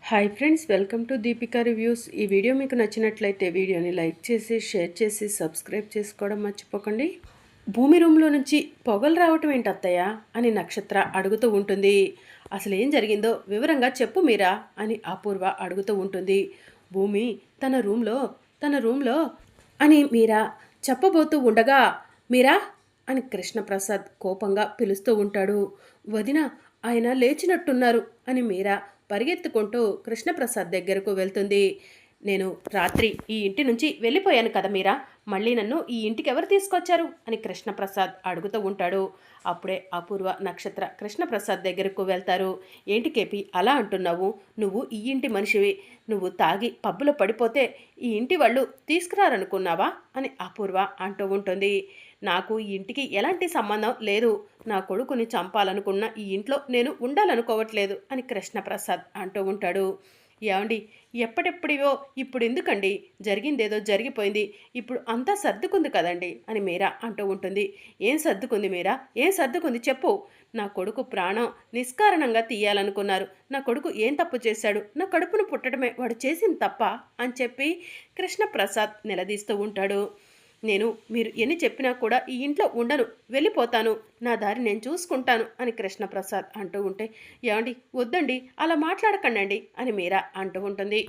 Hi friends, welcome to Deepika reviews. ఈ video మీకు నచ్చినట్లయితే వీడియోని లైక్ చేసి షేర్ చేసి సబ్స్క్రైబ్ చేసుకోవడం మర్చిపోకండి. భూమి రూమ్లో నుంచి పొగలు రావటం ఏంటి అత్తయ్య అని నక్షత్ర అడుగుతూ ఉంటుంది. అసలు ఏం జరిగిందో వివరంగా చెప్పు మీరా అని అపూర్వ అడుగుతూ ఉంటుంది. భూమి తన రూమ్లో అని మీరా చెప్పబోతూ ఉండగా మీరా అని కృష్ణప్రసాద్ కోపంగా పిలుస్తూ ఉంటాడు. వదిన, ఆయన లేచినట్టున్నారు అని మీరా పరిగెత్తుకుంటూ కృష్ణప్రసాద్ దగ్గరకు వెళ్తుంది. నేను రాత్రి ఈ ఇంటి నుంచి వెళ్ళిపోయాను కదా మీరా, మళ్ళీ నన్ను ఈ ఇంటికి ఎవరు తీసుకొచ్చారు అని కృష్ణప్రసాద్ అడుగుతూ ఉంటాడు. అప్పుడే అపూర్వ, నక్షత్ర కృష్ణప్రసాద్ దగ్గరకు వెళ్తారు. ఏంటి కేపి అలా అంటున్నావు? నువ్వు ఈ ఇంటి మనిషివి. నువ్వు తాగి పబ్బులో పడిపోతే ఈ ఇంటి వాళ్ళు తీసుకురారనుకున్నావా అని అపూర్వ అంటూ ఉంటుంది. నాకు ఈ ఇంటికి ఎలాంటి సంబంధం లేదు. నా కొడుకుని చంపాలనుకున్న ఈ ఇంట్లో నేను ఉండాలనుకోవట్లేదు అని కృష్ణప్రసాద్ అంటూ ఉంటాడు. ఏమండి, ఎప్పటిప్పుడివో ఇప్పుడు ఎందుకండి? జరిగిందేదో జరిగిపోయింది. ఇప్పుడు అంతా సర్దుకుంది కదండి అని మీరా అంటూ ఉంటుంది. ఏం సర్దుకుంది మీరా? ఏం సర్దుకుంది చెప్పు. నా కొడుకు ప్రాణం నిష్కారణంగా తీయాలనుకున్నారు. నా కొడుకు ఏం తప్పు చేశాడు? నా కడుపును పుట్టడమే వాడు చేసింది తప్ప అని చెప్పి కృష్ణప్రసాద్ నిలదీస్తూ ఉంటాడు. నేను మీరు ఎన్ని చెప్పినా కూడా ఈ ఇంట్లో ఉండను, వెళ్ళిపోతాను, నా దారి నేను చూసుకుంటాను అని కృష్ణప్రసాద్ అంటూ ఉంటే, ఏమండి వద్దండి, అలా మాట్లాడకండి అని మీరా అంటూ ఉంటుంది.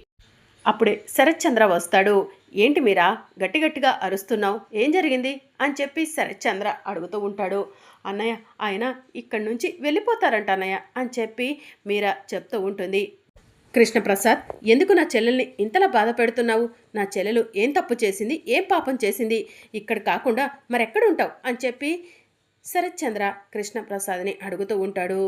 అప్పుడే శరత్చంద్ర వస్తాడు. ఏంటి మీరా గట్టిగట్టిగా అరుస్తున్నావు, ఏం జరిగింది అని చెప్పి శరత్చంద్ర అడుగుతూ ఉంటాడు. అన్నయ్య, ఆయన ఇక్కడి నుంచి వెళ్ళిపోతారంట అన్నయ్య అని చెప్పి మీరా చెప్తూ ఉంటుంది. కృష్ణప్రసాద్, ఎందుకు నా చెల్లెల్ని ఇంతలా బాధ పెడుతున్నావు? నా చెల్లెలు ఏం తప్పు చేసింది, ఏం పాపం చేసింది? ఇక్కడ కాకుండా మరెక్కడ ఉంటావు అని చెప్పి శరత్చంద్ర కృష్ణప్రసాద్ని అడుగుతూ ఉంటాడు.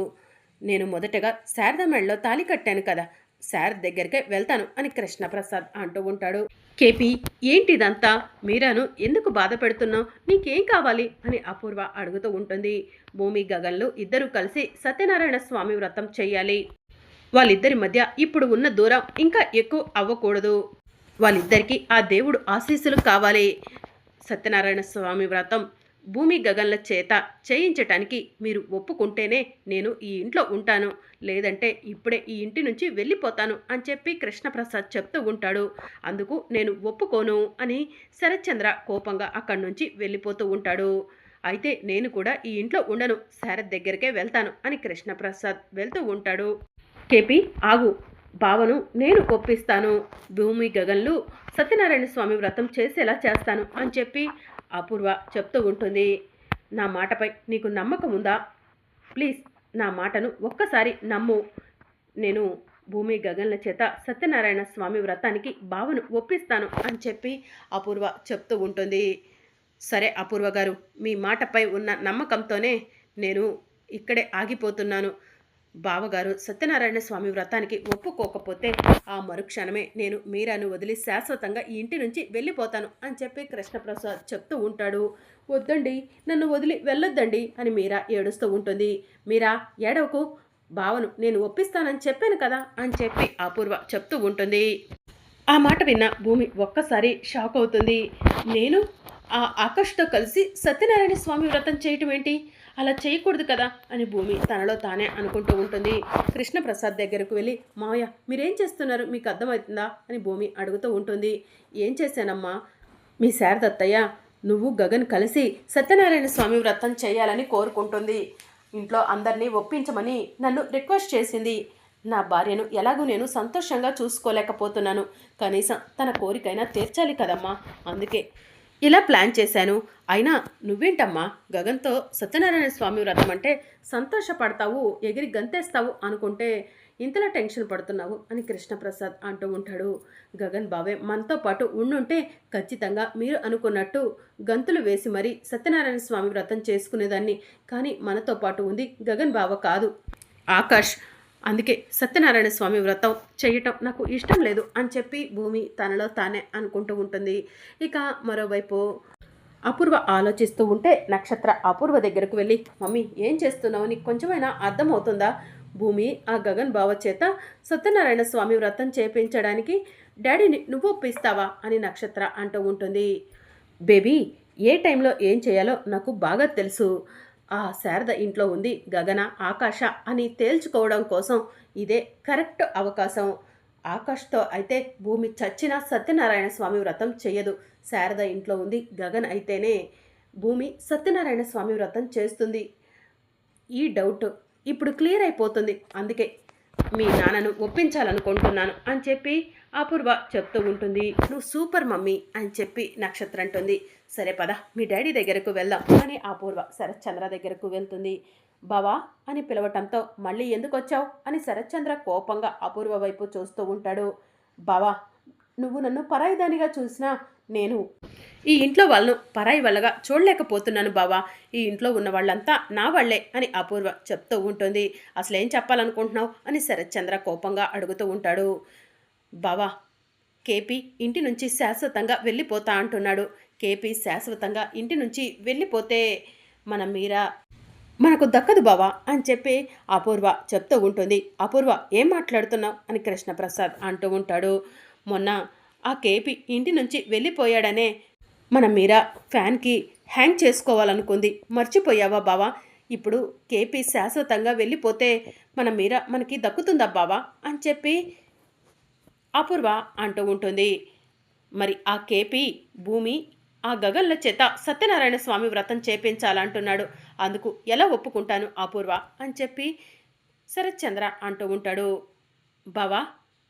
నేను మొదటగా శారద మెడలో తాళి కట్టాను కదా, శారద దగ్గరికే వెళ్తాను అని కృష్ణప్రసాద్ అంటూ ఉంటాడు. కేపీ, ఏంటిదంతా? మీరాను ఎందుకు బాధ పెడుతున్నావు? నీకేం కావాలి అని అపూర్వ అడుగుతూ ఉంటుంది. భూమి, గగన్లు ఇద్దరూ కలిసి సత్యనారాయణ స్వామి వ్రతం చెయ్యాలి. వాళ్ళిద్దరి మధ్య ఇప్పుడు ఉన్న దూరం ఇంకా ఎక్కువ అవ్వకూడదు. వాళ్ళిద్దరికీ ఆ దేవుడు ఆశీస్సులు కావాలి. సత్యనారాయణ స్వామి వ్రతం భూమి, గగన్ల చేత చేయించటానికి మీరు ఒప్పుకుంటేనే నేను ఈ ఇంట్లో ఉంటాను, లేదంటే ఇప్పుడే ఈ ఇంటి నుంచి వెళ్ళిపోతాను అని చెప్పి కృష్ణప్రసాద్ చెప్తూ ఉంటాడు. అందుకు నేను ఒప్పుకోను అని శరత్చంద్ర కోపంగా అక్కడి నుంచి వెళ్ళిపోతూ ఉంటాడు. అయితే నేను కూడా ఈ ఇంట్లో ఉండను, శారద్ దగ్గరికే వెళ్తాను అని కృష్ణప్రసాద్ వెళ్తూ ఉంటాడు. కేపీ, ఆగు, బావను నేను ఒప్పిస్తాను. భూమి, గగన్లు సత్యనారాయణ స్వామి వ్రతం చేసేలా చేస్తాను అని చెప్పి అపూర్వ చెప్తూ ఉంటుంది. నా మాటపై నీకు నమ్మకం ఉందా? ప్లీజ్ నా మాటను ఒక్కసారి నమ్ము. నేను భూమి, గగన్ల చేత సత్యనారాయణ స్వామి వ్రతానికి బావను ఒప్పిస్తాను అని చెప్పి అపూర్వ చెప్తూ ఉంటుంది. సరే అపూర్వ గారు, మీ మాటపై ఉన్న నమ్మకంతోనే నేను ఇక్కడే ఆగిపోతున్నాను. బావగారు సత్యనారాయణ స్వామి వ్రతానికి ఒప్పుకోకపోతే ఆ మరుక్షణమే నేను మీరాను వదిలి శాశ్వతంగా ఈ ఇంటి నుంచి వెళ్ళిపోతాను అని చెప్పి కృష్ణప్రసాద్ చెప్తూ ఉంటాడు. వద్దండి, నన్ను వదిలి వెళ్ళొద్దండి అని మీరా ఏడుస్తూ ఉంటుంది. మీరా ఏడవకు, బావను నేను ఒప్పిస్తానని చెప్పాను కదా అని చెప్పి అపూర్వ చెప్తూ ఉంటుంది. ఆ మాట విన్న భూమి ఒక్కసారి షాక్ అవుతుంది. నేను ఆ ఆకాష్తో కలిసి సత్యనారాయణ స్వామి వ్రతం చేయటం ఏంటి? అలా చేయకూడదు కదా అని భూమి తనలో తానే అనుకుంటూ ఉంటుంది. కృష్ణప్రసాద్ దగ్గరకు వెళ్ళి, మావయ్య మీరేం చేస్తున్నారు, మీకు అర్థమవుతుందా అని భూమి అడుగుతూ ఉంటుంది. ఏం చేశానమ్మా? మీ శారదత్తయ్య నువ్వు, గగన్ కలిసి సత్యనారాయణ స్వామి వ్రతం చేయాలని కోరుకుంటుంది. ఇంట్లో అందరినీ ఒప్పించమని నన్ను రిక్వెస్ట్ చేసింది. నా భార్యను ఎలాగూ నేను సంతోషంగా చూసుకోలేకపోతున్నాను. కనీసం తన కోరికైనా తీర్చాలి కదమ్మా, అందుకే ఇలా ప్లాన్ చేశాను. అయినా నువ్వేంటమ్మా గగన్తో సత్యనారాయణ స్వామి వ్రతం అంటే సంతోషపడతావు, ఎగిరి గంతేస్తావు అనుకుంటే ఇంతలా టెన్షన్ పడుతున్నావు అని కృష్ణప్రసాద్ అంటూ ఉంటాడు. గగన్ బావే మనతో పాటు ఉండుంటే ఖచ్చితంగా మీరు అనుకున్నట్టు గంతులు వేసి మరీ సత్యనారాయణ స్వామి వ్రతం చేసుకునేదాన్ని. కానీ మనతో పాటు ఉంది గగన్ బావ కాదు, ఆకాష్. అందుకే సత్యనారాయణ స్వామి వ్రతం చేయటం నాకు ఇష్టం లేదు అని చెప్పి భూమి తనలో తానే అనుకుంటూ ఉంటుంది. ఇక మరోవైపు అపూర్వ ఆలోచిస్తూ ఉంటే నక్షత్ర అపూర్వ దగ్గరకు వెళ్ళి, మమ్మీ ఏం చేస్తున్నావు, నీకు కొంచెమైనా అర్థమవుతుందా? భూమి ఆ గగన్ బావ చేత సత్యనారాయణ స్వామి వ్రతం చేయించడానికి డాడీని నువ్వు ఒప్పిస్తావా అని నక్షత్ర అంటూ ఉంటుంది. బేబీ, ఏ టైంలో ఏం చేయాలో నాకు బాగా తెలుసు. ఆ శారద ఇంట్లో ఉంది, గగన, ఆకాశ అని తేల్చుకోవడం కోసం ఇదే కరెక్ట్ అవకాశం. ఆకాష్తో అయితే భూమి చచ్చినా సత్యనారాయణ స్వామి వ్రతం చెయ్యదు. శారద ఇంట్లో ఉంది, గగన్ అయితేనే భూమి సత్యనారాయణ స్వామి వ్రతం చేస్తుంది. ఈ డౌట్ ఇప్పుడు క్లియర్ అయిపోతుంది. అందుకే మీ నాన్నను ఒప్పించాలనుకుంటున్నాను అని చెప్పి అపూర్వ చెప్తూ ఉంటుంది. నువ్వు సూపర్ మమ్మీ అని చెప్పి నక్షత్ర అంటుంది. సరే పద మీ డాడీ దగ్గరకు వెళ్దాం అని అపూర్వ శరత్చంద్ర దగ్గరకు వెళ్తుంది. బావా అని పిలవటంతో మళ్ళీ ఎందుకు వచ్చావు అని శరత్చంద్ర కోపంగా అపూర్వ వైపు చూస్తూ ఉంటాడు. బావా నువ్వు నన్ను పరాయిదానిగా చూసినా నేను ఈ ఇంట్లో వాళ్ళను పరాయి వాళ్ళగా చూడలేకపోతున్నాను బావా. ఈ ఇంట్లో ఉన్న వాళ్ళంతా నా వాళ్లే అని అపూర్వ చెప్తూ ఉంటుంది. అసలేం చెప్పాలనుకుంటున్నావు అని శరత్చంద్ర కోపంగా అడుగుతూ ఉంటాడు. బావా కేపీ ఇంటి నుంచి శాశ్వతంగా వెళ్ళిపోతా అంటున్నాడు. కేపీ శాశ్వతంగా ఇంటి నుంచి వెళ్ళిపోతే మన మీరా మనకు దక్కదు బావా అని చెప్పి అపూర్వ చెప్తూ ఉంటుంది. అపూర్వ ఏం మాట్లాడుతున్నావు అని కృష్ణప్రసాద్ అంటూ ఉంటాడు. మొన్న ఆ కేపీ ఇంటి నుంచి వెళ్ళిపోయాడనే మన మీరా ఫ్యాన్కి హ్యాంగ్ చేసుకోవాలనుకుంది, మర్చిపోయావా బావా? ఇప్పుడు కేపీ శాశ్వతంగా వెళ్ళిపోతే మన మీరా మనకి దక్కుతుందా బావా అని చెప్పి అపూర్వ అంటూ ఉంటుంది. మరి ఆ కేపీ భూమి ఆ గగన్ల చేత సత్యనారాయణ స్వామి వ్రతం చేపించాలంటున్నాడు. అందుకు ఎలా ఒప్పుకుంటాను అపూర్వ అని చెప్పి శరత్చంద్ర అంటూ ఉంటాడు. బావా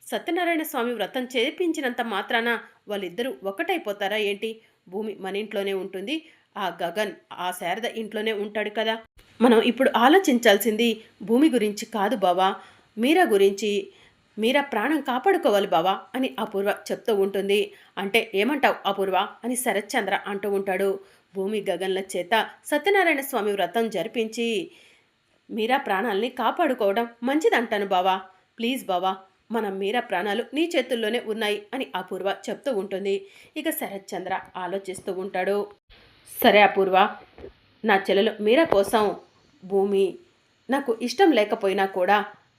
సత్యనారాయణ స్వామి వ్రతం చేపించినంత మాత్రాన వాళ్ళిద్దరూ ఒకటైపోతారా ఏంటి? భూమి మన ఇంట్లోనే ఉంటుంది, ఆ గగన్ ఆ శారద ఇంట్లోనే ఉంటాడు కదా. మనం ఇప్పుడు ఆలోచించాల్సింది భూమి గురించి కాదు బావా, మీరా గురించి. మీరా ప్రాణం కాపాడుకోవాలి బావా అని అపూర్వ చెప్తూ ఉంటుంది. అంటే ఏమంటావు అపూర్వ అని శరత్చంద్ర అంటూ ఉంటాడు. భూమి గగన్ల చేత సత్యనారాయణ స్వామి వ్రతం జరిపించి మీరా ప్రాణాలని కాపాడుకోవడం మంచిదంటాను బావా. ప్లీజ్ బావా మన మీరా ప్రాణాలు నీ చేతుల్లోనే ఉన్నాయి అని అపూర్వ చెప్తూ ఉంటుంది. ఇక శరత్చంద్ర ఆలోచిస్తూ ఉంటాడు. సరే అపూర్వ, నా చెల్లెలు మీరా కోసం భూమి నాకు ఇష్టం లేకపోయినా కూడా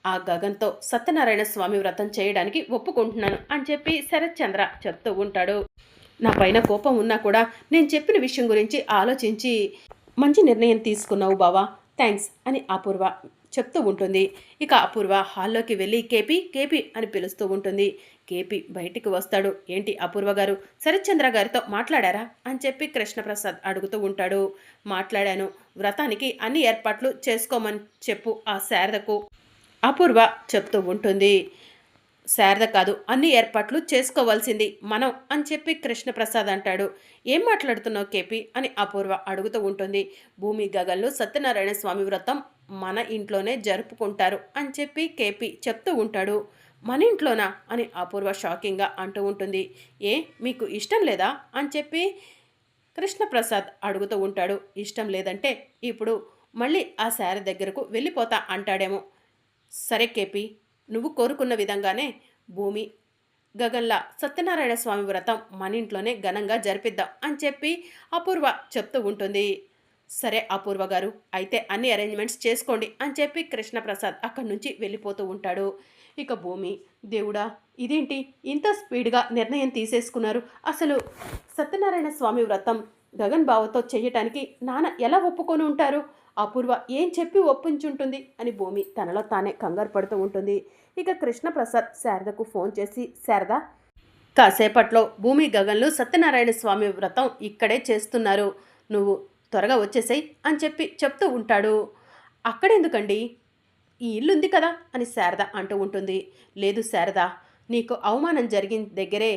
ఆ గగన్తో సత్యనారాయణ స్వామి వ్రతం చేయడానికి ఒప్పుకుంటున్నాను అని చెప్పి శరత్చంద్ర చెప్తూ ఉంటాడు. నా పైన కోపం ఉన్నా కూడా నేను చెప్పిన విషయం గురించి ఆలోచించి మంచి నిర్ణయం తీసుకున్నావు బావా, థ్యాంక్స్ అని అపూర్వ చెప్తూ ఉంటుంది. ఇక అపూర్వ హాల్లోకి వెళ్ళి కేపీ కేపీ అని పిలుస్తూ ఉంటుంది. కేపీ బయటికి వస్తాడు. ఏంటి అపూర్వ గారు శరత్చంద్ర గారితో మాట్లాడారా అని చెప్పి కృష్ణప్రసాద్ అడుగుతూ ఉంటాడు. మాట్లాడాను, వ్రతానికి అన్ని ఏర్పాట్లు చేసుకోమని చెప్పు ఆ శారదకు అపూర్వ చెప్తూ ఉంటుంది. శారద కాదు అన్ని ఏర్పాట్లు చేసుకోవాల్సింది మనం అని చెప్పి కృష్ణప్రసాద్ అంటాడు. ఏం మాట్లాడుతున్నావు కేపీ అని అపూర్వ అడుగుతూ ఉంటుంది. భూమి గగన్లు సత్యనారాయణ స్వామి వ్రతం మన ఇంట్లోనే జరుపుకుంటారు అని చెప్పి కేపీ చెప్తూ ఉంటాడు. మన ఇంట్లోనా అని అపూర్వ షాకింగ్గా అంటూ ఉంటుంది. ఏ మీకు ఇష్టం లేదా అని చెప్పి కృష్ణప్రసాద్ అడుగుతూ ఉంటాడు. ఇష్టం లేదంటే ఇప్పుడు మళ్ళీ ఆ శారద దగ్గరకు వెళ్ళిపోతా అంటాడేమో. సరే కేపీ, నువ్వు కోరుకున్న విధంగానే భూమి గగన్ల సత్యనారాయణ స్వామి వ్రతం మన ఇంట్లోనే ఘనంగా జరిపిద్దాం అని చెప్పి అపూర్వ చెప్తూ ఉంటుంది. సరే అపూర్వ గారు, అయితే అన్ని అరేంజ్మెంట్స్ చేసుకోండి అని చెప్పి కృష్ణప్రసాద్ అక్కడి నుంచి వెళ్ళిపోతూ ఉంటాడు. ఇక భూమి దేవుడా ఇదేంటి ఇంత స్పీడ్గా నిర్ణయం తీసేసుకున్నారు, అసలు సత్యనారాయణ స్వామి వ్రతం గగన్ బావతో చెయ్యటానికి నాన్న ఎలా ఒప్పుకొని ఉంటారు, అపూర్వ ఏం చెప్పి ఒప్పించుంటుంది అని భూమి తనలో తానే కంగారు పడుతూ ఉంటుంది. ఇక కృష్ణప్రసాద్ శారదకు ఫోన్ చేసి, శారద కాసేపట్లో భూమి గగన్లు సత్యనారాయణ స్వామి వ్రతం ఇక్కడే చేస్తున్నారు, నువ్వు త్వరగా వచ్చేసాయి అని చెప్పి చెప్తూ ఉంటాడు. అక్కడెందుకండి, ఈ ఇల్లు ఉంది కదా అని శారద అంటూ ఉంటుంది. లేదు శారద, నీకు అవమానం జరిగిన దగ్గరే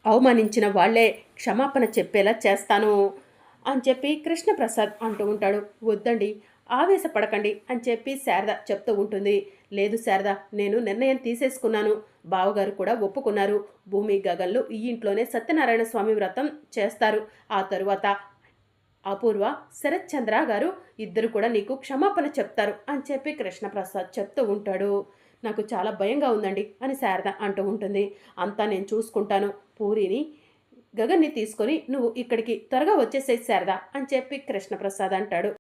అవమానించిన వాళ్లే క్షమాపణ చెప్పేలా చేస్తాను అని చెప్పి కృష్ణప్రసాద్ అంటూ ఉంటాడు. వద్దండి, ఆవేశపడకండి అని చెప్పి శారద చెప్తూ ఉంటుంది. లేదు శారద, నేను నిర్ణయం తీసేసుకున్నాను, బావగారు కూడా ఒప్పుకున్నారు, భూమి గగన్లు ఈ ఇంట్లోనే సత్యనారాయణ స్వామి వ్రతం చేస్తారు, ఆ తరువాత అపూర్వ శరత్చంద్ర గారు ఇద్దరు కూడా నీకు క్షమాపణ చెప్తారు అని చెప్పి కృష్ణప్రసాద్ చెప్తూ ఉంటాడు. నాకు చాలా భయంగా ఉందండి అని శారద అంటూ ఉంటుంది. అంతా నేను చూసుకుంటాను, పూరిని గగన్ని తీసుకొని నువ్వు ఇక్కడికి త్వరగా వచ్చేసేయి శారద అని చెప్పి కృష్ణప్రసాద్ అంటాడు.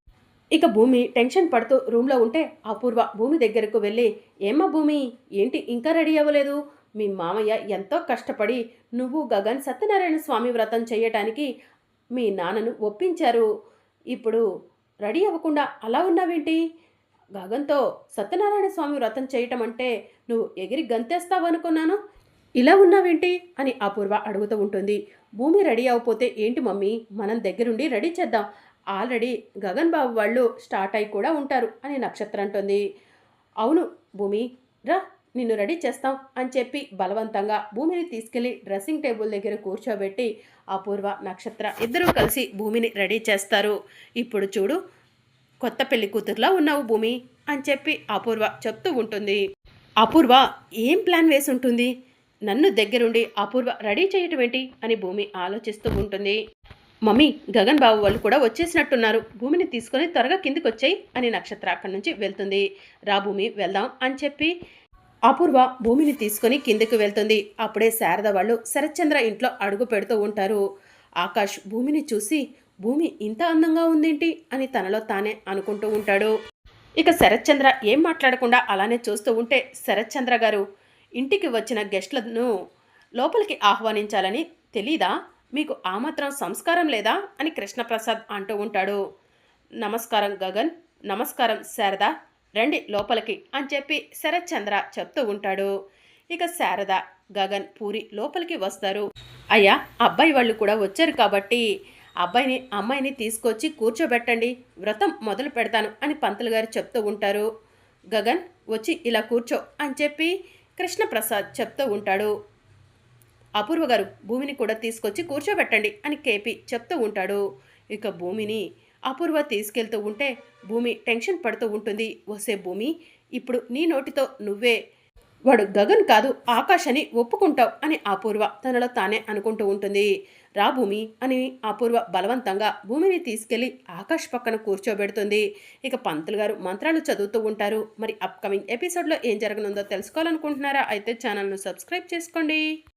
ఇక భూమి టెన్షన్ పడుతూ రూమ్లో ఉంటే అపూర్వ భూమి దగ్గరకు వెళ్ళి, ఏమ్మా భూమి ఏంటి ఇంకా రెడీ అవ్వలేదు, మీ మామయ్య ఎంతో కష్టపడి నువ్వు గగన్ సత్యనారాయణ స్వామి వ్రతం చేయటానికి మీ నాన్నను ఒప్పించారు, ఇప్పుడు రెడీ అవ్వకుండా అలా ఉన్నావేంటి, గగన్తో సత్యనారాయణ స్వామి వ్రతం చేయటం అంటే నువ్వు ఎగిరి గంతేస్తావనుకున్నాను. ఇలా ఉన్నావేంటి అని అపూర్వ అడుగుతూ ఉంటుంది. భూమి రెడీ అవపోతే ఏంటి మమ్మీ, మనం దగ్గరుండి రెడీ చేద్దాం. ఆల్రెడీ గగన్ బాబు వాళ్ళు స్టార్ట్ అయి కూడా ఉంటారు అని నక్షత్ర అంటుంది. అవును భూమి, రా నిన్ను రెడీ చేస్తాం అని చెప్పి బలవంతంగా భూమిని తీసుకెళ్లి డ్రెస్సింగ్ టేబుల్ దగ్గర కూర్చోబెట్టి అపూర్వ నక్షత్ర ఇద్దరూ కలిసి భూమిని రెడీ చేస్తారు. ఇప్పుడు చూడు, కొత్త పెళ్లి కూతురులా ఉన్నావు భూమి అని చెప్పి అపూర్వ చెప్తూ ఉంటుంది. అపూర్వ ఏం ప్లాన్ వేసి ఉంటుంది? నన్ను దగ్గరుండి అపూర్వ రెడీ చేయటం ఏంటి అని భూమి ఆలోచిస్తూ ఉంటుంది. మమ్మీ, గగన్ బాబు వాళ్ళు కూడా వచ్చేసినట్టున్నారు, భూమిని తీసుకొని త్వరగా కిందికి వచ్చాయి అని నక్షత్ర అక్కడి నుంచి వెళ్తుంది. రా భూమి వెళ్దాం అని చెప్పి అపూర్వ భూమిని తీసుకొని కిందికి వెళ్తుంది. అప్పుడే శారద వాళ్ళు శరత్చంద్ర ఇంట్లో అడుగు పెడుతూ ఉంటారు. ఆకాష్ భూమిని చూసి భూమి ఇంత అందంగా ఉందేంటి అని తనలో తానే అనుకుంటూ ఉంటాడు. ఇక శరత్చంద్ర ఏం మాట్లాడకుండా అలానే చూస్తూ ఉంటే, శరత్చంద్ర గారు, ఇంటికి వచ్చిన గెస్ట్లను లోపలికి ఆహ్వానించాలని తెలీదా? మీకు ఆ మాత్రం సంస్కారం లేదా అని కృష్ణప్రసాద్ అంటూ ఉంటాడు. నమస్కారం గగన్, నమస్కారం శారద, రండి లోపలికి అని చెప్పి శరత్చంద్ర చెప్తూ ఉంటాడు. ఇక శారద, గగన్, పూరి లోపలికి వస్తారు. అయ్యా, అబ్బాయి వాళ్ళు కూడా వచ్చారు కాబట్టి అబ్బాయిని అమ్మాయిని తీసుకొచ్చి కూర్చోబెట్టండి, వ్రతం మొదలు పెడతాను అని పంతులు గారు చెప్తూ ఉంటారు. గగన్ వచ్చి ఇలా కూర్చో అని చెప్పి కృష్ణప్రసాద్ చెప్తూ ఉంటాడు. అపూర్వ గారు, భూమిని కూడా తీసుకొచ్చి కూర్చోబెట్టండి అని కేపీ చెప్తూ ఉంటాడు. ఇక భూమిని అపూర్వ తీసుకెళ్తూ ఉంటే భూమి టెన్షన్ పడుతూ ఉంటుంది. వసే భూమి, ఇప్పుడు నీ నోటితో నువ్వే వాడు గగన్ కాదు ఆకాష్ అని ఒప్పుకుంటావు అని అపూర్వ తనలో తానే అనుకుంటూ ఉంటుంది. రా భూమి అని అపూర్వ బలవంతంగా భూమిని తీసుకెళ్లి ఆకాష్ పక్కన కూర్చోబెడుతుంది. ఇక పంతులు గారు మంత్రాలు చదువుతూ ఉంటారు. మరి అప్కమింగ్ ఎపిసోడ్లో ఏం జరగనుందో తెలుసుకోవాలనుకుంటున్నారా? అయితే ఛానల్ను సబ్స్క్రైబ్ చేసుకోండి.